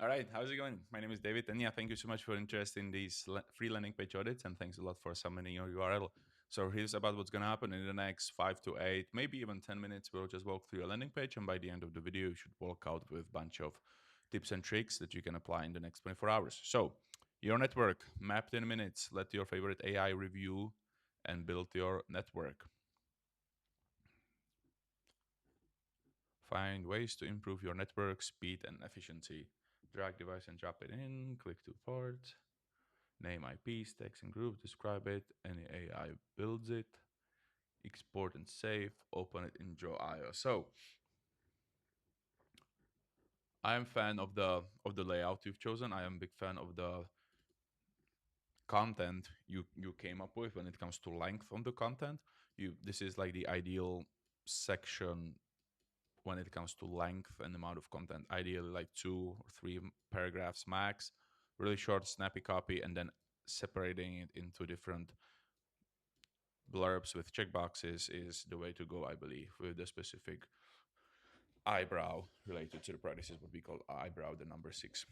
All right, how's it going? My name is David, and yeah, thank you so much for interest in these free landing page audits, and thanks a lot for submitting your URL. So here's about what's gonna happen in the next 5 to 8, maybe even 10 minutes. We'll just walk through a landing page, and by the end of the video, you should walk out with a bunch of tips and tricks that you can apply in the next 24 hours. So your network mapped in minutes. Let your favorite AI review and build your network. Find ways to improve your network speed and efficiency. Drag device and drop it in. Click to port. Name IPs, text and group, describe it. Any AI builds it. Export and save. Open it in Draw.io. So I am fan of the layout you've chosen. I am a big fan of the content you came up with when it comes to length on the content. This is like the ideal section when it comes to length and amount of content. Ideally like 2 or 3 paragraphs max. Really short, snappy copy, and then separating it into different blurbs with checkboxes is the way to go, I believe, with the specific eyebrow related to the product. This is what we call eyebrow, the number 6.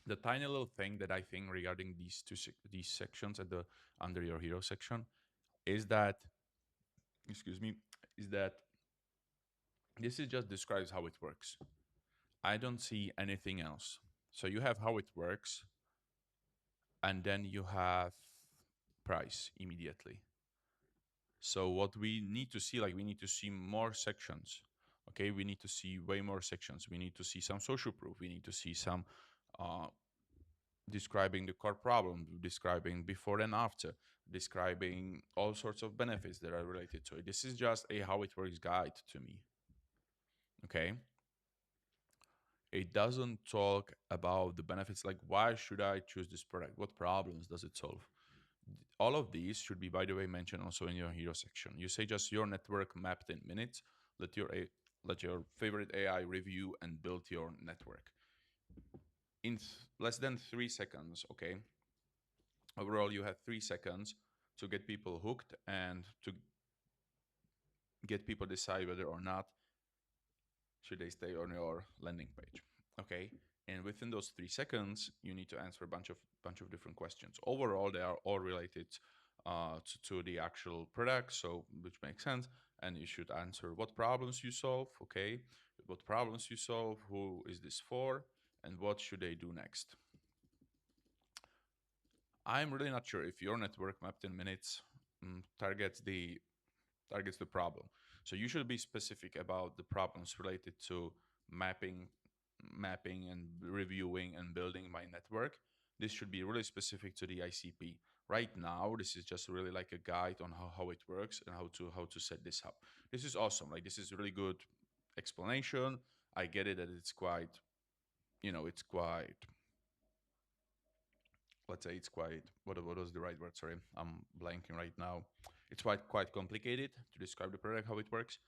The tiny little thing that I think regarding these sections at the under your hero section is that, excuse me, is that this is just describes how it works. I don't see anything else. So you have how it works, and then you have price immediately. So what we need to see, like we need to see more sections. Okay, we need to see way more sections. We need to see some social proof. We need to see some uh, describing the core problem, describing before and after, describing all sorts of benefits that are related to it. This is just a how it works guide to me. Okay. It doesn't talk about the benefits like why should I choose this product? What problems does it solve? All of these should be, by the way, mentioned also in your hero section. You say just your network mapped in minutes. Let your favorite AI review and build your network in less than 3 seconds. Okay. Overall, you have 3 seconds to get people hooked and to get people decide whether or not should they stay on your landing page. Okay. And within those 3 seconds, you need to answer a bunch of different questions. Overall, they are all related to the actual product, so which makes sense. And you should answer what problems you solve. Okay, what problems you solve, who is this for, and what should they do next. I'm really not sure if your network mapped in minutes targets the problem. So you should be specific about the problems related to mapping and reviewing and building my network. This should be really specific to the ICP. Right now, this is just really like a guide on how it works and how to set this up. This is awesome. Like this is really good explanation. I get it that it's quite, it's quite, let's say it's quite, what was the right word? Sorry, I'm blanking right now. It's quite complicated to describe the product, how it works.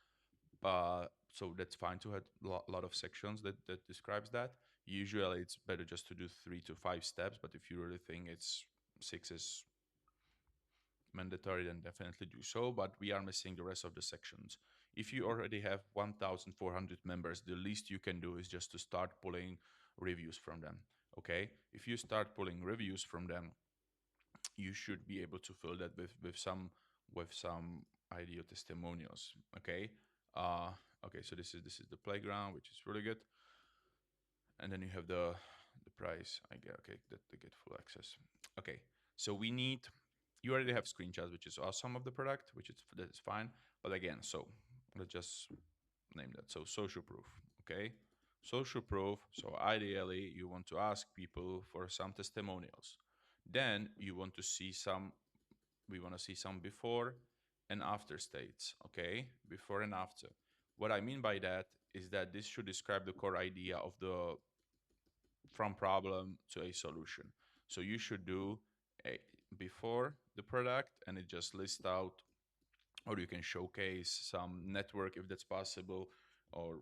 So that's fine to have a lot of sections that describes that. Usually it's better just to do 3 to 5 steps, but if you really think it's 6 is mandatory, then definitely do so. But we are missing the rest of the sections. If you already have 1,400 members, the least you can do is just to start pulling reviews from them. Okay, if you start pulling reviews from them, you should be able to fill that with some ideal testimonials. Okay. uh okay, so this is the playground, which is really good. And then you have the price. I get, okay, that they get full access. Okay, so you already have screenshots, which is awesome, of the product, that is fine. But again, so let's just name that. So social proof. Okay, social proof. So ideally you want to ask people for some testimonials. Then you want to see some we want to see some before and after states. Okay, before and after. What I mean by that is that this should describe the core idea of the from problem to a solution. So you should do a before the product, and it just lists out, or you can showcase some network if that's possible, or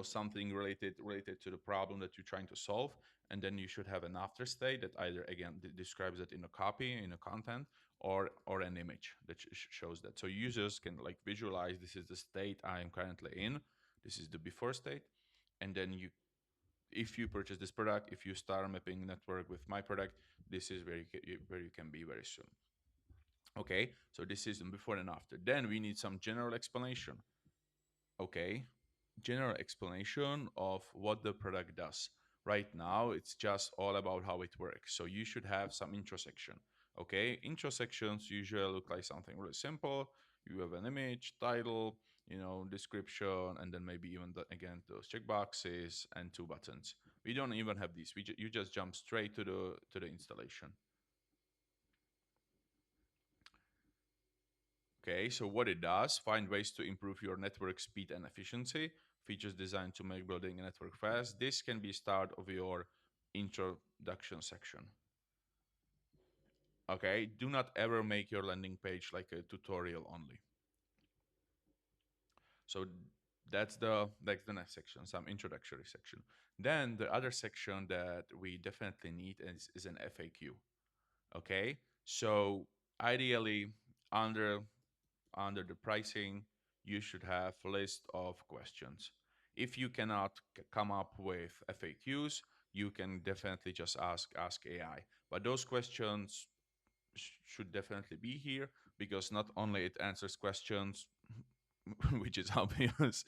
something related to the problem that you're trying to solve. And then you should have an after state that either again describes it in a copy, in a content, or an image that shows that, so users can like visualize, this is the state I am currently in, this is the before state. And then if you purchase this product, if you start mapping network with my product, this is where you can be very soon. Okay, so this is before and after. Then we need some general explanation. Okay, general explanation of what the product does. Right now, it's just all about how it works. So you should have some intro section. Okay, intro sections usually look like something really simple. You have an image, title, description, and then maybe even again those checkboxes and two buttons. We don't even have these. You just jump straight to the installation. Okay, so what it does, find ways to improve your network speed and efficiency, features designed to make building a network fast. This can be start of your introduction section. Okay, do not ever make your landing page like a tutorial only. So that's the next section, some introductory section. Then the other section that we definitely need is an FAQ. Okay, so ideally under under the pricing, you should have a list of questions. If you cannot come up with FAQs, you can definitely just ask AI. But those questions should definitely be here because not only it answers questions, which is obvious,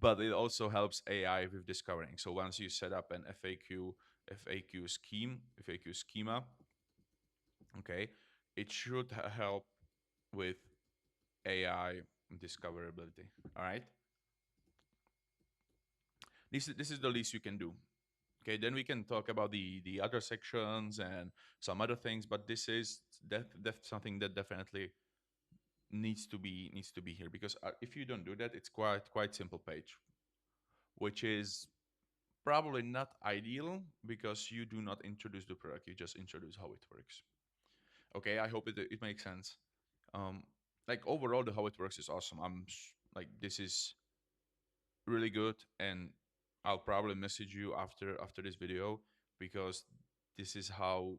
but it also helps AI with discovering. So once you set up an FAQ schema, okay, it should help with AI discoverability. All right. This is the least you can do. Okay, then we can talk about the other sections and some other things, but this is that's something that definitely needs to be here because if you don't do that, it's quite simple page, which is probably not ideal because you do not introduce the product, you just introduce how it works. Okay, I hope it makes sense. Um, like overall, the how it works is awesome. Like this is really good, and I'll probably message you after this video because this is how,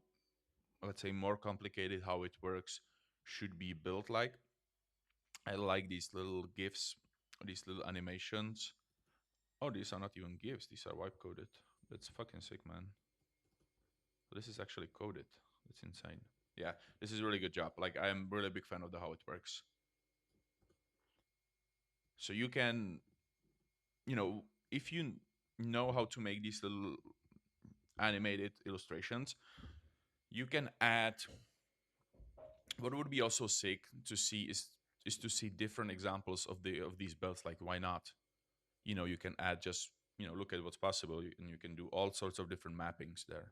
let's say, more complicated how it works should be built. Like I like these little gifs, these little animations. Oh, these are not even gifs, these are wipe coded. That's fucking sick, man. This is actually coded. It's insane. Yeah, this is a really good job. Like I am really a big fan of the how it works. So you can, if you know how to make these little animated illustrations, you can add. What would be also sick to see is to see different examples of these belts. Like why not? You can add just look at what's possible, and you can do all sorts of different mappings there.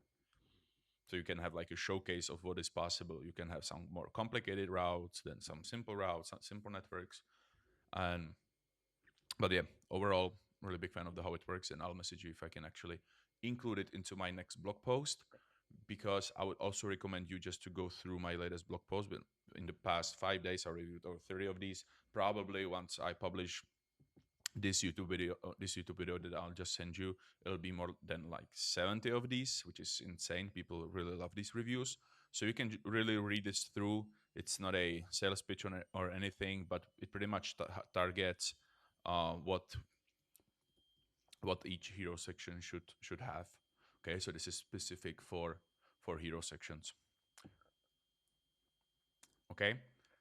So you can have like a showcase of what is possible. You can have some more complicated routes, then some simple routes, some simple networks, and but yeah, overall, really big fan of the how it works, and I'll message you if I can actually include it into my next blog post because I would also recommend you just to go through my latest blog post. But in the past 5 days, I reviewed over 30 of these. Probably once I publish this YouTube video that I'll just send you, it'll be more than like 70 of these, which is insane. People really love these reviews. So you can really read this through. It's not a sales pitch or anything, but it pretty much targets what each hero section should have. Okay, so this is specific for hero sections. Okay,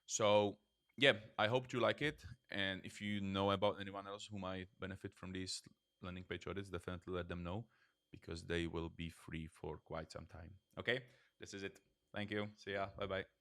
so yeah, I hope you like it, and if you know about anyone else who might benefit from these landing page audits, definitely let them know because they will be free for quite some time. Okay, this is it. Thank you. See ya. Bye bye.